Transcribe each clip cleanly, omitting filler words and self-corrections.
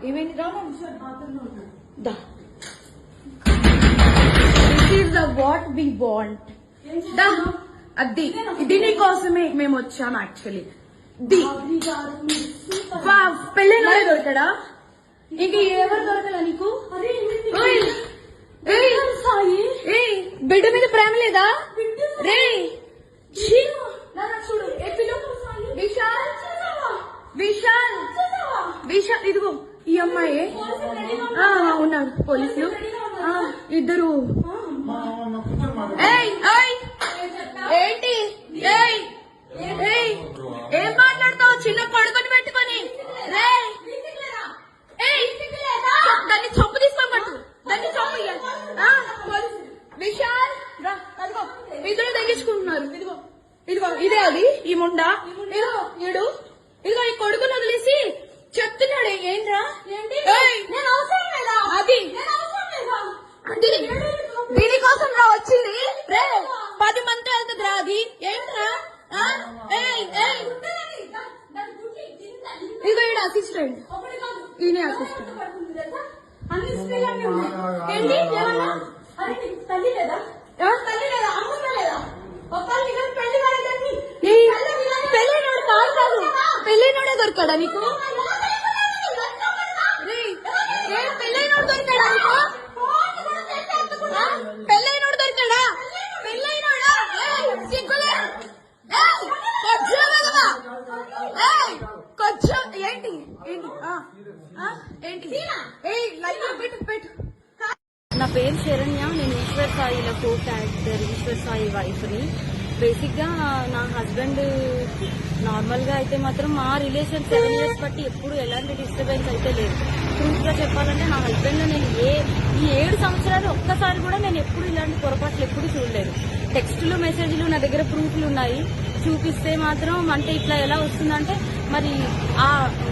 ఏమైంది రా దా this is the what we want దా అది ఇది నీకోసమే మేము వచ్చాం యాక్చువల్లీ పెళ్ళైన దొరకడా ఇంక ఎవరు దొరకలా నీకు బిడ్డ మీద ప్రేమ లేదా రే చూడు విశాల్ విశాల్ విశాల్ ఇదిగో ఈ అమ్మాయి ఉన్నారు పోలీసులు ఇద్దరు ఏంటి ఏం మాట్లాడతావు చిన్న కొడుకుని పెట్టుకొని దాన్ని చొప్పు తీసుకోబట్టు దాన్ని చొప్పు విశాల్ ఇద్దరు తగ్గించుకుంటున్నారు ఇదిగో ఇదిగో ఇదే అది ఈ ముండా ఇదిగో ఈ కొడుకుని వదిలేసి చెప్తున్నాడు ఏంట్రా అది దీనికోసం రా వచ్చింది రే 10 మంది వెళ్తుంది రా అది ఏంట్రా ఇదిగో ఈడ అసిస్టెంట్ ఈయన అసిస్టెంట్ పెళ్ళైనోడు కాదు పెళ్ళైనోడే దొరకడా నీకు పెళ్ళైనోడు దొరికాడా నీకు పెళ్ళైనోడు దొరికాడా పెళ్ళైనోడా సిగ్గులే కొంచెం ఏంటి ఏంటి ఏంటి పెట్టు పెట్టు నా పేరు శరణ్య. నేను ఈశ్వర్ సాయిలో కో క్యారెక్టర్ ఈశ్వర్ సాయి వైఫ్ ని. బేసిక్ గా నా హస్బెండ్ నార్మల్ గా అయితే మాత్రం మా రిలేషన్ 7 years బట్టి ఎప్పుడు ఎలాంటి డిస్టర్బెన్స్ అయితే లేదు. ట్రూత్ గా చెప్పాలంటే నా హస్బెండ్ నేను ఈ 7 సంవత్సరాలు ఒక్కసారి కూడా నేను ఎప్పుడు ఇలాంటి పొరపాట్లు ఎప్పుడు చూడలేదు. టెక్స్టులు మెసేజ్లు నా దగ్గర ప్రూఫ్లు ఉన్నాయి. చూపిస్తే మాత్రం అంటే ఇట్లా ఎలా వస్తుందంటే మరి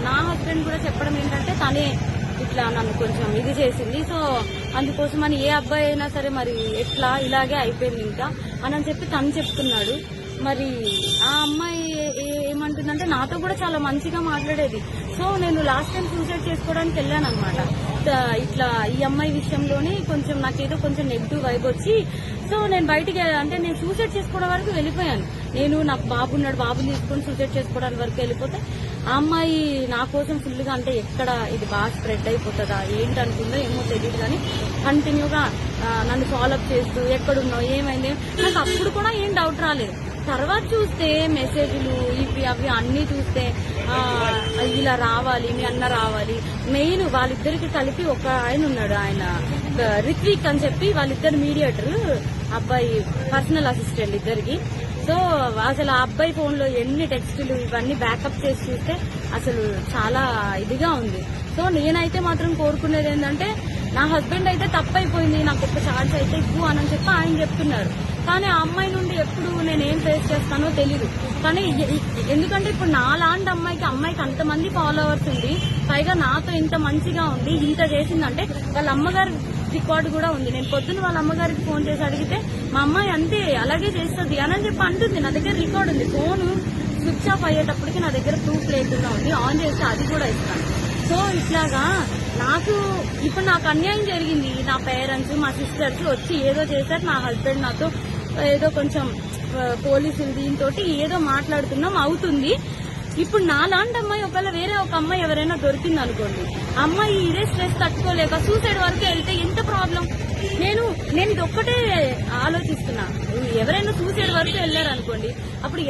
నా హస్బెండ్ కూడా చెప్పడం ఏంటంటే తనే ఇట్లా నన్ను కొంచెం ఇది చేసింది. సో అందుకోసం అని ఏ అబ్బాయి అయినా సరే మరి ఎట్లా ఇలాగే అయిపోయింది ఇంకా అని చెప్పి తను చెప్తున్నాడు. మరి ఆ అమ్మాయి ఏమంటుందంటే నాతో కూడా చాలా మంచిగా మాట్లాడేది. సో నేను లాస్ట్ టైం సూసైడ్ చేసుకోవడానికి వెళ్ళాను అనమాట. ఇట్లా ఈ అమ్మాయి విషయంలోనే కొంచెం నాకేదో కొంచెం నెగిటివ్ వైబ్ వచ్చి సో నేను బయటికి అంటే నేను సూసైడ్ చేసుకోవడం వరకు వెళ్ళిపోయాను. నేను నాకు బాబున్నాడు, బాబుని తీసుకొని సూసైడ్ చేసుకోవడానికి వరకు వెళ్ళిపోతే ఆ అమ్మాయి నా కోసం ఫుల్గా అంటే ఎక్కడ ఇది బాగా స్ప్రెడ్ అయిపోతుందా ఏంటి అనుకుందో ఏమో తెలియదు కానీ కంటిన్యూగా నన్ను ఫాలోఅప్ చేస్తూ ఎక్కడున్నావు ఏమైంది నాకు అప్పుడు కూడా ఏం డౌట్ రాలేదు. తర్వాత చూస్తే మెసేజ్లు ఇవి అవి అన్ని చూస్తే ఇలా రావాలి మీ అన్న రావాలి. మెయిన్ వాళ్ళిద్దరికి కలిపి ఒక ఆయన ఉన్నాడు, ఆయన రిత్విక్ అని చెప్పి వాళ్ళిద్దరు మీడియేటర్, అబ్బాయి పర్సనల్ అసిస్టెంట్ ఇద్దరికి. సో అసలు ఆ అబ్బాయి ఫోన్ లో ఎన్ని టెక్స్టులు ఇవన్నీ బ్యాకప్ చేసి చూస్తే అసలు చాలా ఇదిగా ఉంది. సో నేనైతే మాత్రం కోరుకునేది ఏంటంటే నా హస్బెండ్ అయితే తప్పైపోయింది, నాకు ఒక ఛాన్స్ అయితే ఇవ్వు అని చెప్పి ఆయన చెప్తున్నారు. కానీ ఆ అమ్మాయి నుండి ఎప్పుడు నేనేం ఫేస్ చేస్తానో తెలీదు. కానీ ఎందుకంటే ఇప్పుడు నా లాంటి అమ్మాయికి అంతమంది ఫాలోవర్స్ ఉంది, పైగా నాతో ఇంత మంచిగా ఉంది, ఇంత చేసిందంటే వాళ్ళ అమ్మగారి రికార్డు కూడా ఉంది. నేను పొద్దున్న వాళ్ళ అమ్మగారికి ఫోన్ చేసి అడిగితే మా అమ్మాయి అంతే అలాగే చేస్తుంది అని చెప్పి అంటుంది. నా దగ్గర రికార్డు ఉంది. ఫోన్ స్విచ్ ఆఫ్ అయ్యేటప్పటికి నా దగ్గర ప్రూఫ్ లేకుండా ఉంది, ఆన్ చేస్తే అది కూడా ఇస్తాను. సో ఇట్లాగా ఇప్పుడు నాకు అన్యాయం జరిగింది. నా పేరెంట్స్ మా సిస్టర్స్ వచ్చి ఏదో చేశారు. నా హస్బెండ్ నాతో ఏదో కొంచెం పోలీసులు దీంతో ఏదో మాట్లాడుతున్నాం అవుతుంది. ఇప్పుడు నా లాంటి అమ్మాయి ఒకవేళ వేరే ఒక అమ్మాయి ఎవరైనా దొరికింది అనుకోండి, అమ్మాయి ఇదే స్ట్రెస్ తట్టుకోలేక సూసైడ్ వరకు వెళ్తే ఎంత ప్రాబ్లం. నేను ఇది ఒక్కటే ఆలోచిస్తున్నా, ఎవరైనా సూసైడ్ వరకు వెళ్లారు అనుకోండి అప్పుడు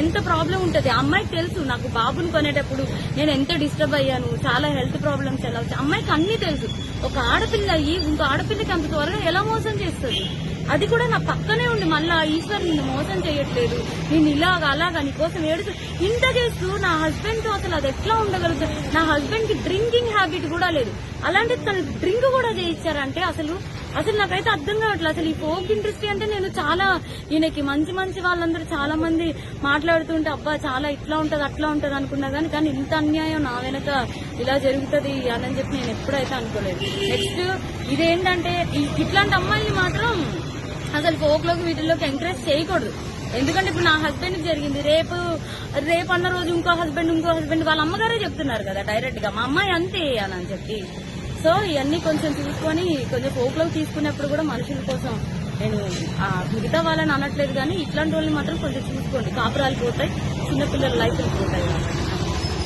ఎంత ప్రాబ్లం ఉంటది. అమ్మాయికి తెలుసు నాకు బాబుని కొనేటప్పుడు నేను ఎంత డిస్టర్బ్ అయ్యాను, చాలా హెల్త్ ప్రాబ్లమ్స్ ఎలా వచ్చాయి అమ్మాయికి అన్ని తెలుసు. ఒక ఆడపిల్ల అయ్యి ఇంకో ఆడపిల్లకి అంత త్వరగా ఎలా మోసం చేస్తుంది. అది కూడా నా పక్కనే ఉండి మళ్ళా ఈశ్వర్ నిన్ను మోసం చేయట్లేదు, నేను అలాగా నీకోసం ఏడుచు ఇంత చేస్తూ నా హస్బెండ్ తో అసలు అది ఎట్లా ఉండగలుగుతుంది. నా హస్బెండ్ కి డ్రింకింగ్ హ్యాబిట్ కూడా లేదు, అలాంటిది తను డ్రింక్ కూడా చేయించారంటే అసలు నాకైతే అర్థం కావట్లేదు. అసలు ఈ ఫోక్ ఇండస్ట్రీ అంటే నేను చాలా ఈయనకి మంచి వాళ్ళందరూ చాలా మంది మాట్లాడుతుంటే అబ్బా చాలా ఇట్లా ఉంటది అట్లా ఉంటది అనుకున్నా కానీ ఇంత అన్యాయం నా వెనక ఇలా జరుగుతుంది అని చెప్పి నేను ఎప్పుడైతే అనుకోలేదు. నెక్స్ట్ ఇదేంటంటే ఇట్లాంటి అమ్మాయిని మాత్రం అసలు ఫోక్ లోకి వీటిల్లోకి ఎంకరేజ్ చేయకూడదు. ఎందుకంటే ఇప్పుడు నా హస్బెండ్ జరిగింది, రేపు అన్న రోజు ఇంకో హస్బెండ్ వాళ్ళ అమ్మగారే చెప్తున్నారు కదా డైరెక్ట్ గా, మా అమ్మాయి అంతే అని చెప్పి. సో ఇవన్నీ కొంచెం చూసుకొని కొంచెం ఫోక్లోకి తీసుకునేప్పుడు కూడా మనుషుల కోసం నేను మిగతా వాళ్ళని అనట్లేదు, కానీ ఇట్లాంటి వాళ్ళని మాత్రం కొంచెం చూసుకోండి. కాపురాలు పోతాయి, చిన్నపిల్లల లైఫ్లు పోతాయి.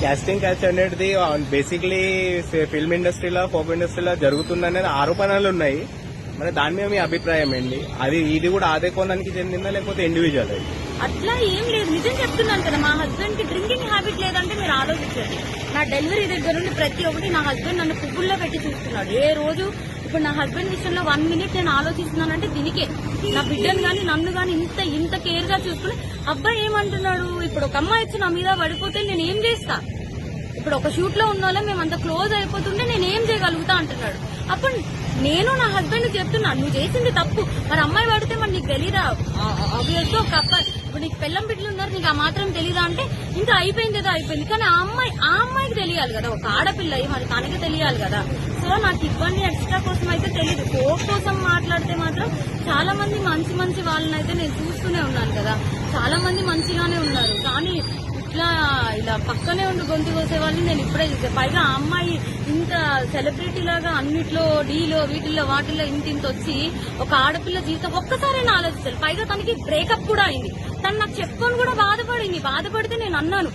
క్యాస్టింగ్ క్యాచ్ అనేది బేసిక్లీ ఫిల్మ్ ఇండస్ట్రీలో, పోప్ ఇండస్ట్రీలో జరుగుతుందనేది ఆరోపణలు ఉన్నాయి. మరి దాని మీద మీ అభిప్రాయం ఏంటి? ఇది కూడా అదే కోణానికి చెందిందా లేకపోతే ఇండివిజువల్? అట్లా ఏం లేదు, నిజం చెప్తున్నాను కదా. మా హస్బెండ్ కి డ్రింకింగ్ హ్యాబిట్ లేదంటే మీరు ఆలోచించండి. నా డెలివరీ దగ్గర నుండి ప్రతి ఒక్కటి నా హస్బెండ్ నన్ను పువ్వుల్లో పెట్టి చూస్తున్నాడు. ఏ రోజు ఇప్పుడు నా హస్బెండ్ విషయంలో 1 minute నేను ఆలోచిస్తున్నానంటే దీనికే. నా బిడ్డను గాని నన్ను గాని ఇంత కేర్ గా చూసుకుని, అబ్బాయి ఏమంటున్నాడు, ఇప్పుడు ఒక అమ్మాయి వచ్చి నా మీద పడిపోతే నేను ఏం చేస్తా, ఇప్పుడు ఒక షూట్ లో ఉన్న వాళ్ళం మేము అంత క్లోజ్ అయిపోతుంటే నేను ఏం చేయగలుగుతా అంటున్నాడు. అప్పుడు నేను నా హస్బెండ్ చెప్తున్నాను, నువ్వు చేసింది తప్పు, మరి అమ్మాయి పడితే మరి నీకు తెలీదా, ఆబ్వియస్ ఒక అబ్బాయి ఇప్పుడు నీకు పెళ్ళం బిడ్డలు ఉన్నారు, నీకు ఆ మాత్రం తెలీదా అంటే ఇంకా అయిపోయింది ఏదో అయిపోయింది. కానీ ఆ అమ్మాయికి తెలియాలి కదా, ఒక ఆడపిల్ల మరి తనకి తెలియాలి కదా. సో నాకు ఇవన్నీ ఎక్స్ట్రా కోసం అయితే తెలియదు. కోప్ కోసం మాట్లాడితే మాత్రం చాలా మంది మంచి వాళ్ళని అయితే నేను చూస్తూనే ఉన్నాను కదా, చాలా మంది మంచిగానే ఉన్నారు. కానీ ఇలా పక్కనే ఉండి గొంతు కోసే వాళ్ళని నేను ఇప్పుడే చూసా. పైగా ఆ అమ్మాయి ఇంత సెలబ్రిటీ లాగా అన్నిట్లో డీలో వీటిల్లో వాటిల్లో ఇంత వచ్చి ఒక ఆడపిల్ల జీవితం ఒక్కసారైనా ఆలోచించాలి. పైగా తనకి బ్రేకప్ కూడా అయింది. తను నాకు చెప్పుకొని కూడా బాధపడితే నేను అన్నాను,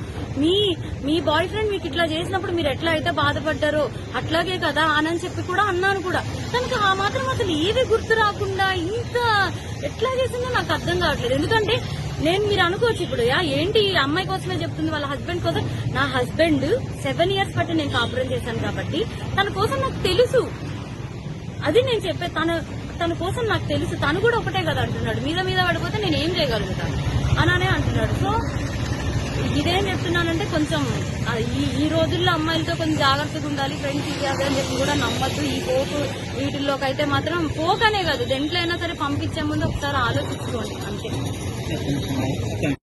మీ బాయ్ ఫ్రెండ్ మీకు ఇట్లా చేసినప్పుడు మీరు ఎట్లా అయితే బాధపడ్డారో అట్లాగే కదా అని చెప్పి కూడా అన్నాను కూడా. తనకు ఆ మాత్రం అసలు ఏవి గుర్తు రాకుండా ఇంత ఎట్లా చేసిందో నాకు అర్థం కావట్లేదు. ఎందుకంటే మీరు అనుకోవచ్చు ఇప్పుడు ఏంటి ఈ అమ్మాయి కోసమే చెప్తుంది, వాళ్ళ హస్బెండ్ కోసం. నా హస్బెండ్ 7 years బట్టి నేను కాపురం చేశాను కాబట్టి తన కోసం నాకు తెలుసు. అది నేను చెప్పే, తన కోసం నాకు తెలుసు. తను కూడా ఒకటే కదా అంటున్నాడు, మీద పడిపోతే నేను ఏం చేయగలుగుతాను అనే అంటున్నాడు. సో ఇదేం చెప్తున్నానంటే కొంచెం ఈ రోజుల్లో అమ్మాయిలతో కొంచెం జాగ్రత్తగా ఉండాలి. ఫ్రెండ్స్ ఇది అదే అని చెప్పి కూడా నమ్మద్దు. ఈ పోకు వీటిల్లోకి అయితే మాత్రం పోకనే కాదు, దేంట్లో అయినా సరే పంపించే ముందు ఒకసారి ఆలోచించుకోండి అంతే.